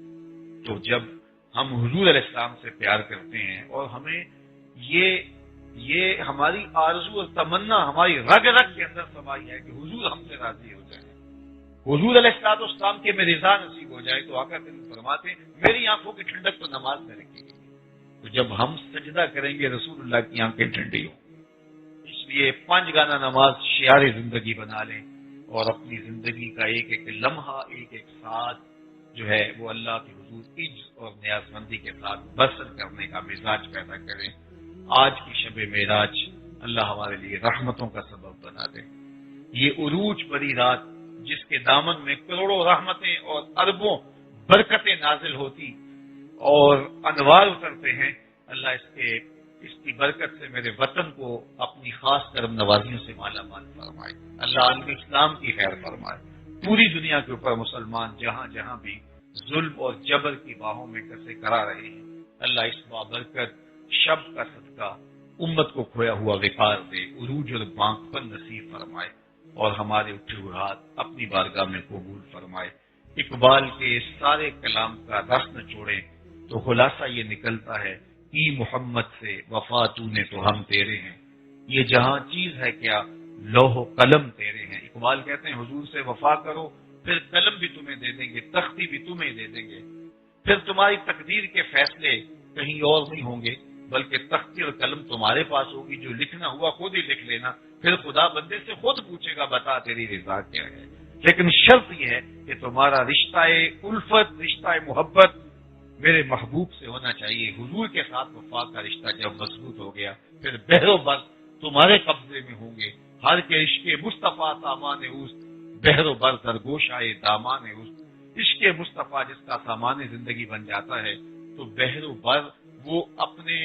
تو جب ہم حضور علیہ السلام سے پیار کرتے ہیں اور ہمیں یہ ہماری آرزو اور تمنا ہماری رگ رگ کے اندر سمائی ہے کہ حضور ہم سے راضی ہو جائیں، حضور علیہ السلام کے میں رضا نصیب ہو جائے. تو آقا کریم فرماتے ہیں میری آنکھوں کی ٹھنڈک تو نماز میں رکھی گئی. تو جب ہم سجدہ کریں گے رسول اللہ کی آنکھیں ٹھنڈی ہوں. اس لیے 5 گانا نماز شعار زندگی بنا لیں اور اپنی زندگی کا ایک ایک لمحہ، ایک ایک ساتھ جو ہے وہ اللہ کے حضور عجز اور نیاز مندی کے ساتھ بسر کرنے کا مزاج پیدا کریں۔ آج کی شب معراج اللہ ہمارے لیے رحمتوں کا سبب بنا دے۔ یہ عروج بری رات جس کے دامن میں کروڑوں رحمتیں اور اربوں برکتیں نازل ہوتی اور انوار اترتے ہیں، اللہ اس کی برکت سے میرے وطن کو اپنی خاص کرم نوازیوں سے مالا مال فرمائے۔ اللہ عالم اسلام کی خیر فرمائے۔ پوری دنیا کے اوپر مسلمان جہاں جہاں بھی ظلم اور جبر کی باہوں میں کسے کرا رہے ہیں، اللہ اس بابرکت شب کا صدقہ امت کو کھویا ہوا وقار دے، عروج اور بانک پر نصیب فرمائے اور ہمارے اٹھے ہوئے ہاتھ اپنی بارگاہ میں قبول فرمائے۔ اقبال کے سارے کلام کا رس نہ چھوڑیں تو خلاصہ یہ نکلتا ہے کہ محمد سے وفا تو نے تو ہم تیرے ہیں، یہ جہاں چیز ہے کیا لوح و قلم تیرے ہیں۔ اقبال کہتے ہیں حضور سے وفا کرو پھر قلم بھی تمہیں دے دیں گے، تختی بھی تمہیں دے دیں گے، پھر تمہاری تقدیر کے فیصلے کہیں اور نہیں ہوں گے بلکہ تختی اور قلم تمہارے پاس ہوگی، جو لکھنا ہوا خود ہی لکھ لینا، پھر خدا بندے سے خود پوچھے گا بتا تیری رضا کیا ہے۔ لیکن شرط یہ ہے کہ تمہارا رشتہ الفت، رشتہ محبت میرے محبوب سے ہونا چاہیے۔ حضور کے ساتھ وفا کا رشتہ جب مضبوط ہو گیا پھر بحر و بر تمہارے قبضے میں ہوں گے، ہر کے عشق مصطفیٰ سامان اوست، بحر و بر درگوش آئے دامان اوست۔ عشق مصطفیٰ جس کا سامان زندگی بن جاتا ہے تو بحر و بر وہ اپنے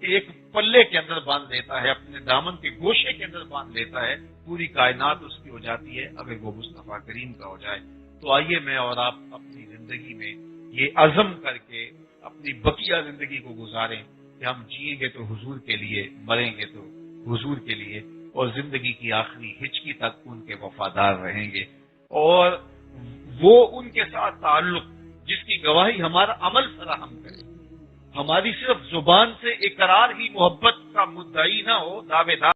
ایک پلے کے اندر باندھ لیتا ہے، اپنے دامن کے گوشے کے اندر باندھ لیتا ہے، پوری کائنات اس کی ہو جاتی ہے اگر وہ مصطفیٰ کریم کا ہو جائے۔ تو آئیے میں اور آپ اپنی زندگی میں یہ عزم کر کے اپنی بقیہ زندگی کو گزاریں کہ ہم جئیں گے تو حضور کے لیے، مریں گے تو حضور کے لیے، اور زندگی کی آخری ہچکی تک ان کے وفادار رہیں گے، اور وہ ان کے ساتھ تعلق جس کی گواہی ہمارا عمل فراہم کرے۔ ہماری صرف زبان سے اقرار ہی محبت کا مدعی نہ ہو، دعوے دار